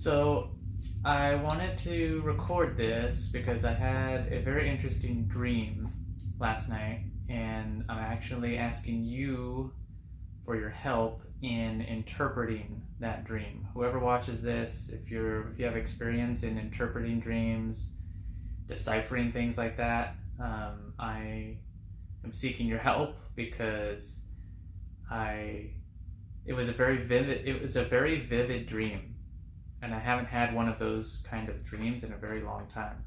So I wanted to record this because I had a very interesting dream last night, and I'm actually asking you for your help in interpreting that dream. Whoever watches this, if you have experience in interpreting dreams, deciphering things like that, I am seeking your help because I it was a very vivid dream, and I haven't had one of those kind of dreams in a very long time.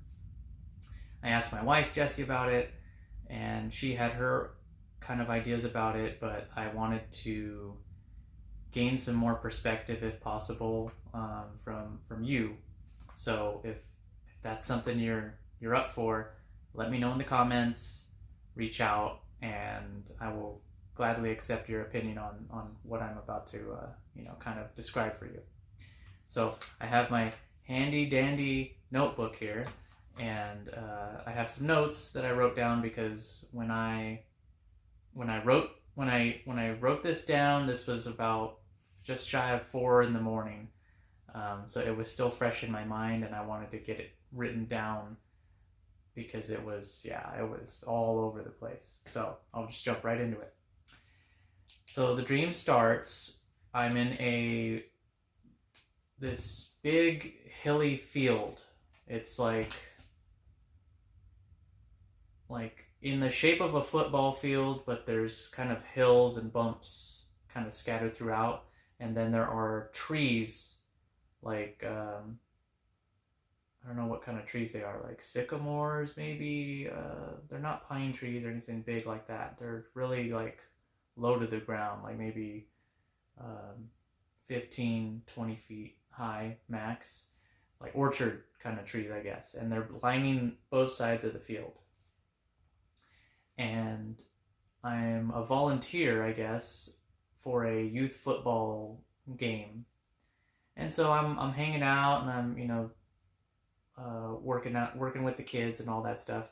I asked my wife Jessie about it, and she had her kind of ideas about it, but I wanted to gain some more perspective, if possible, from you. So if that's something you're up for, let me know in the comments. Reach out, and I will gladly accept your opinion on what I'm about to kind of describe for you. So I have my handy dandy notebook here, and I have some notes that I wrote down because when I wrote this down, this was about just shy of 4 in the morning. So it was still fresh in my mind, and I wanted to get it written down because it was all over the place. So I'll just jump right into it. So the dream starts. I'm in this big hilly field. It's like in the shape of a football field, but there's kind of hills and bumps kind of scattered throughout, and then there are trees like I don't know what kind of trees they are, like sycamores maybe. They're not pine trees or anything big like that. They're really like low to the ground, like maybe 15-20 feet high max, like orchard kind of trees, I guess, and they're lining both sides of the field. And I'm a volunteer, I guess, for a youth football game, and so I'm hanging out, and I'm working with the kids and all that stuff.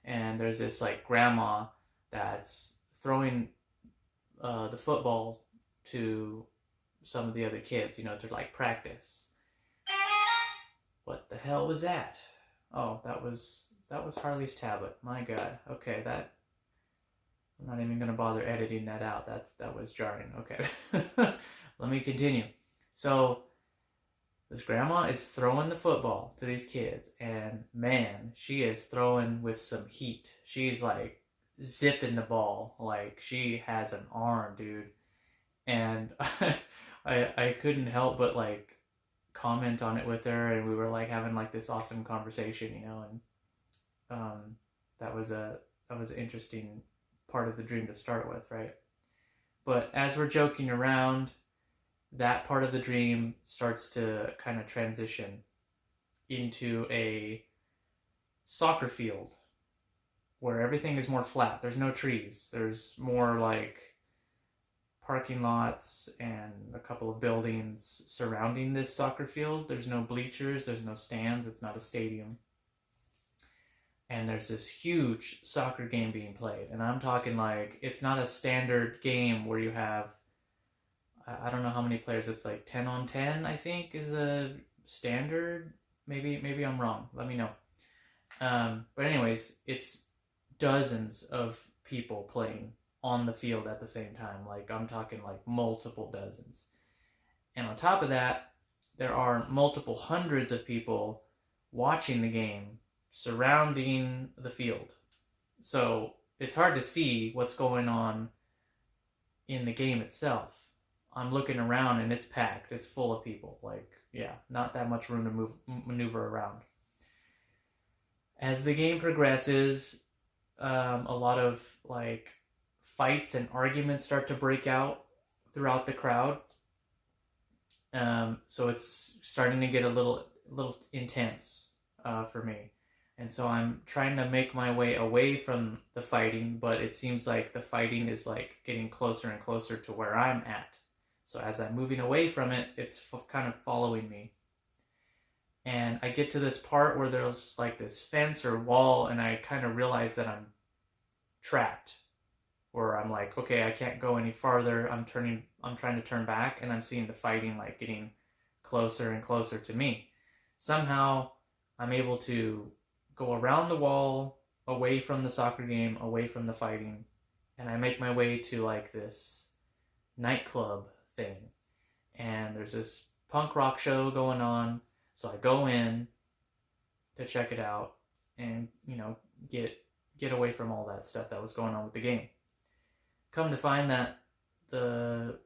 And there's this like grandma that's throwing the football to some of the other kids, to like practice. What the hell was that? Oh, that was Harley's tablet. My God. Okay, I'm not even gonna bother editing that out. That was jarring. Okay, let me continue. So this grandma is throwing the football to these kids, and man, she is throwing with some heat. She's like zipping the ball like she has an arm, dude. And I couldn't help but like comment on it with her, and we were like having like this awesome conversation, and that was an interesting part of the dream to start with, right? But as we're joking around, that part of the dream starts to kind of transition into a soccer field where everything is more flat. There's no trees. There's more like parking lots and a couple of buildings surrounding this soccer field. There's no bleachers. There's no stands. It's not a stadium. And there's this huge soccer game being played. And I'm talking like, it's not a standard game where you have, I don't know how many players. It's like 10 on 10, I think, is a standard. Maybe I'm wrong. Let me know. But anyways, it's dozens of people playing on the field at the same time. Like, I'm talking like multiple dozens. And on top of that, there are multiple hundreds of people watching the game, surrounding the field. So it's hard to see what's going on in the game itself. I'm looking around, and it's packed. It's full of people. Like, yeah, not that much room to maneuver around. As the game progresses, a lot of like fights and arguments start to break out throughout the crowd. So it's starting to get a little intense for me. And so I'm trying to make my way away from the fighting, but it seems like the fighting is like getting closer and closer to where I'm at. So as I'm moving away from it, it's kind of following me. And I get to this part where there's like this fence or wall, and I kind of realize that I'm trapped. Or I'm like, okay, I can't go any farther. I'm trying to turn back, and I'm seeing the fighting like getting closer and closer to me. Somehow I'm able to go around the wall, away from the soccer game, away from the fighting, and I make my way to like this nightclub thing. And there's this punk rock show going on, so I go in to check it out and, you know, get away from all that stuff that was going on with the game. Come to find that the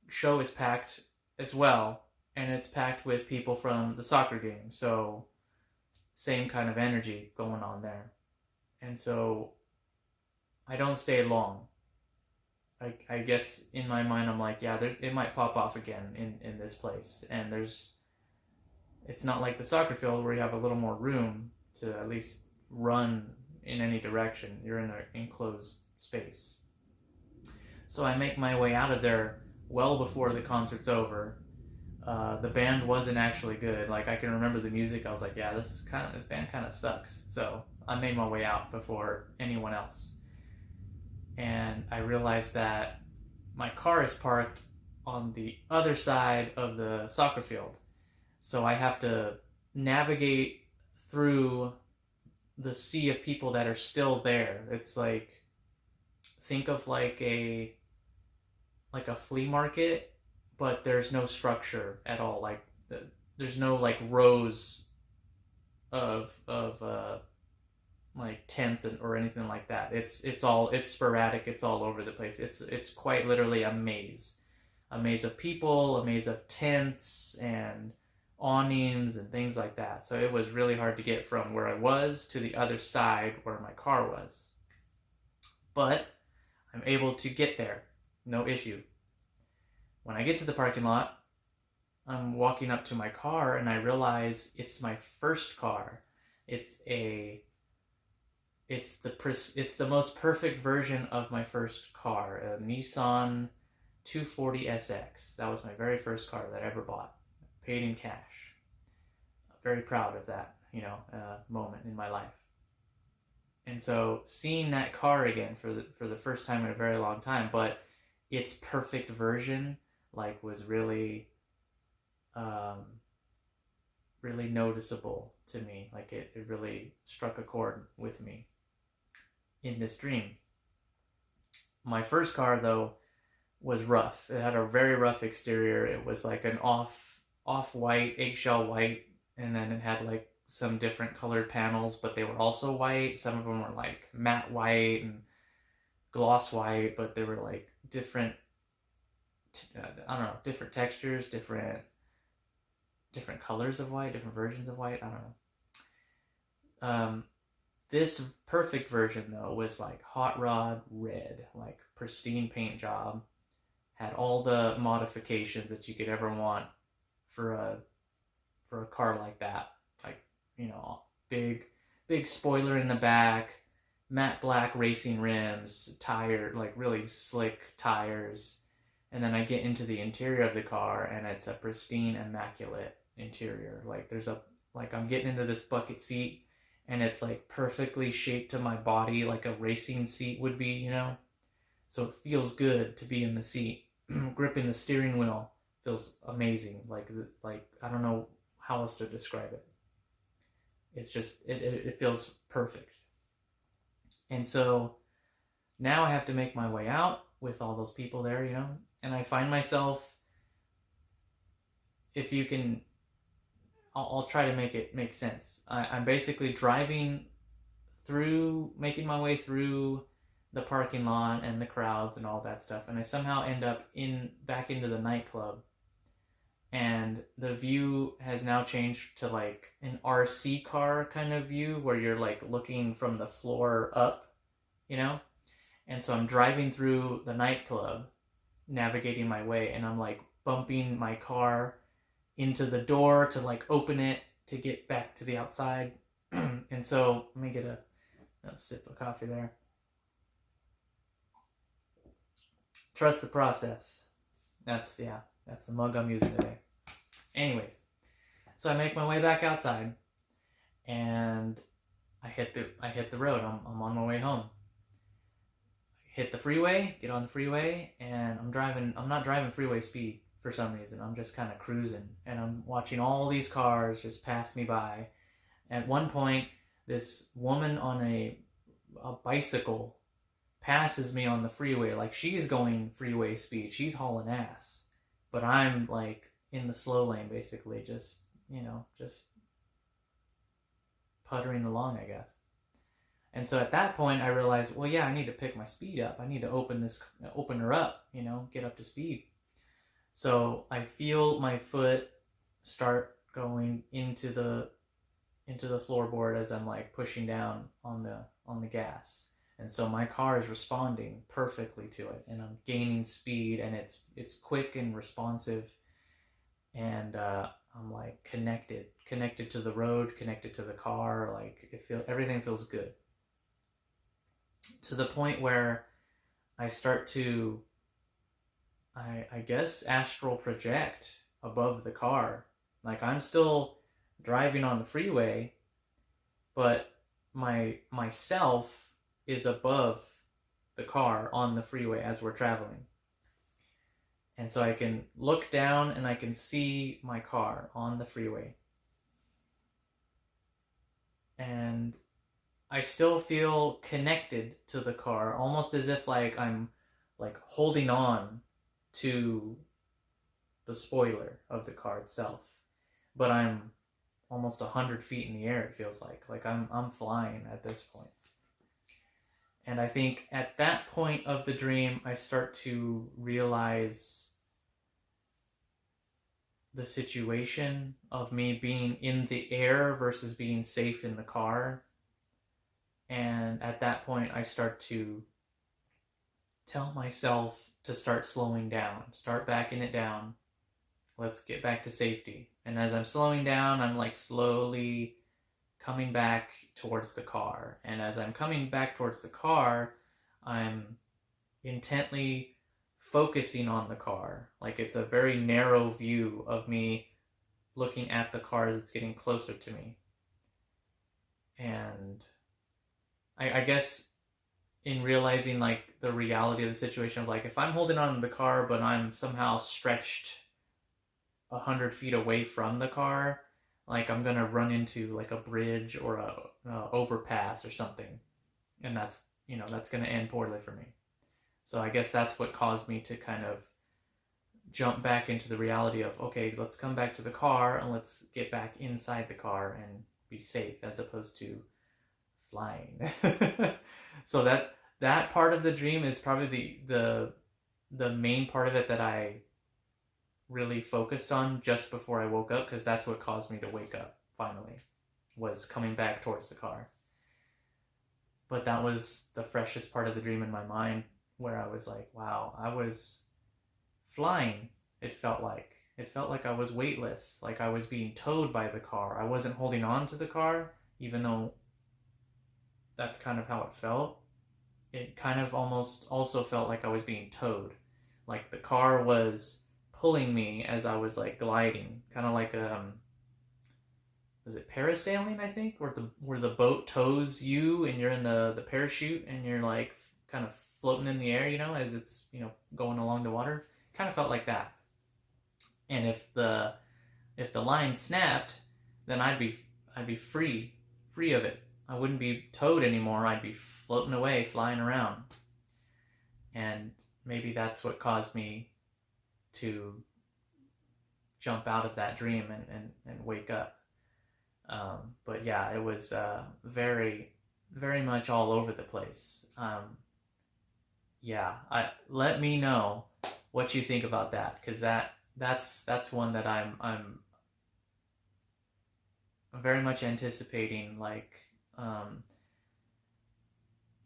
show is packed as well, and it's packed with people from the soccer game, so same kind of energy going on there. And so I don't stay long. I guess in my mind I'm like, yeah, it might pop off again in this place. And it's not like the soccer field where you have a little more room to at least run in any direction. You're in an enclosed space. So I make my way out of there well before the concert's over. The band wasn't actually good. Like, I can remember the music. I was like, yeah, this band kind of sucks. So I made my way out before anyone else. And I realized that my car is parked on the other side of the soccer field. So I have to navigate through the sea of people that are still there. It's like, think of like a flea market, but there's no structure at all. Like, there's no like rows of like tents or anything like that. It's sporadic. It's all over the place. It's quite literally a maze of people, a maze of tents and awnings and things like that. So it was really hard to get from where I was to the other side where my car was. But I'm able to get there, no issue. When I get to the parking lot, I'm walking up to my car and I realize it's my first car. It's the most perfect version of my first car, a Nissan 240SX. That was my very first car that I ever bought, paid in cash. Very proud of that, moment in my life. And so seeing that car again for the first time in a very long time, but its perfect version, like, was really, really noticeable to me. Like, it really struck a chord with me in this dream. My first car, though, was rough. It had a very rough exterior. It was like an off-white, eggshell white, and then it had like some different colored panels, but they were also white. Some of them were like matte white and gloss white, but they were like different, different textures, different colors of white, different versions of white. I don't know. This perfect version, though, was like hot rod red, like pristine paint job. Had all the modifications that you could ever want for a car like that. Like, big spoiler in the back, matte black racing rims, like really slick tires. And then I get into the interior of the car and it's a pristine, immaculate interior. Like, I'm getting into this bucket seat and it's like perfectly shaped to my body, like a racing seat would be, So it feels good to be in the seat. Gripping the steering wheel feels amazing. Like I don't know how else to describe it. It's just, it feels perfect. And so now I have to make my way out with all those people there, and I find myself, if you can, I'll try to make it make sense. I'm basically driving through, making my way through the parking lot and the crowds and all that stuff, and I somehow end up back into the nightclub, and the view has now changed to like an RC car kind of view where you're like looking from the floor up, and so I'm driving through the nightclub, navigating my way, and I'm like bumping my car into the door to like open it to get back to the outside. And so let me get a sip of coffee there. Trust the process. That's the mug I'm using today. Anyways, so I make my way back outside, and I hit the road. I'm on my way home. Hit the freeway, get on the freeway, and I'm not driving freeway speed. for some reason. I'm just kind of cruising, and I'm watching all these cars just pass me by. At one point, this woman on a bicycle passes me on the freeway. Like, she's going freeway speed. She's hauling ass. But I'm like in the slow lane, basically, just, just puttering along, I guess. And so at that point, I realized, well, yeah, I need to pick my speed up. I need to open her up, get up to speed. So I feel my foot start going into the floorboard as I'm like pushing down on the gas. And so my car is responding perfectly to it, and I'm gaining speed, and it's quick and responsive, and I'm like connected to the road, connected to the car. Like, everything feels good, to the point where I start to, I guess, astral project above the car. Like, I'm still driving on the freeway, but myself is above the car on the freeway as we're traveling. And so I can look down and I can see my car on the freeway. And I still feel connected to the car, almost as if like I'm like holding on to the spoiler of the car itself. But I'm almost 100 feet in the air, it feels like. Like I'm flying at this point. And I think at that point of the dream, I start to realize the situation of me being in the air versus being safe in the car. And at that point, I start to tell myself to start slowing down, start backing it down. Let's get back to safety. And as I'm slowing down, I'm like slowly coming back towards the car. And as I'm coming back towards the car, I'm intently focusing on the car. Like, it's a very narrow view of me looking at the car as it's getting closer to me. And I guess in realizing like the reality of the situation of like, if I'm holding on to the car but I'm somehow stretched 100 feet away from the car, like I'm gonna run into like a bridge or a overpass or something, and that's gonna end poorly for me. So I guess that's what caused me to kind of jump back into the reality of, okay, let's come back to the car and let's get back inside the car and be safe, as opposed to flying. So that part of the dream is probably the main part of it that I really focused on just before I woke up, because that's what caused me to wake up finally, was coming back towards the car. But that was the freshest part of the dream in my mind, where I was like, wow, I was flying. It felt like I was weightless, like I was being towed by the car. I wasn't holding on to the car, even though that's kind of how it felt. It kind of almost also felt like I was being towed. Like the car was pulling me as I was like gliding, kind of like was it parasailing, I think, where the boat tows you and you're in the parachute and you're like kind of floating in the air, as it's going along the water. Kind of felt like that. And if the line snapped, then I'd be free of it. I wouldn't be towed anymore. I'd be floating away, flying around. And maybe that's what caused me to jump out of that dream and wake up. But yeah, it was very, very much all over the place. Let me know what you think about that, because that's one that I'm very much anticipating, like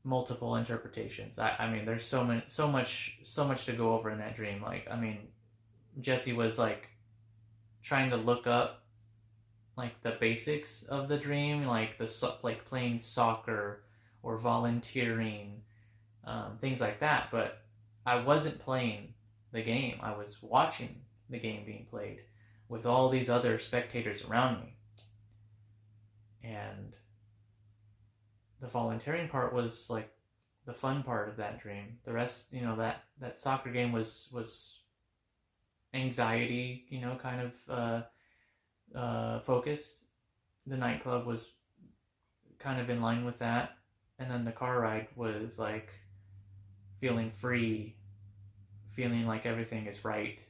multiple interpretations. I mean, there's so much to go over in that dream. Like, I mean, Jesse was like trying to look up like the basics of the dream, like like playing soccer or volunteering, things like that. But I wasn't playing the game. I was watching the game being played with all these other spectators around me. And the volunteering part was like the fun part of that dream. The rest, that soccer game was anxiety, kind of focused. The nightclub was kind of in line with that. And then the car ride was like feeling free, feeling like everything is right.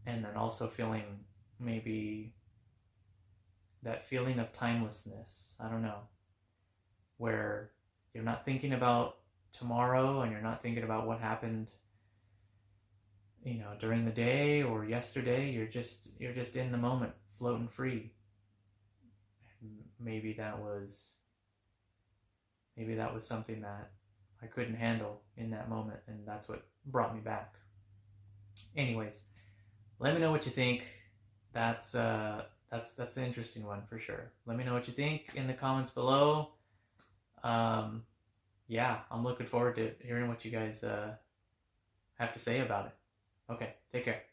And then also feeling maybe that feeling of timelessness. I don't know. Where you're not thinking about tomorrow and you're not thinking about what happened, during the day or yesterday. You're just in the moment, floating free. And maybe that was something that I couldn't handle in that moment, and that's what brought me back. Anyways, let me know what you think. That's an interesting one for sure. Let me know what you think in the comments below. Yeah, I'm looking forward to hearing what you guys have to say about it. Okay, take care.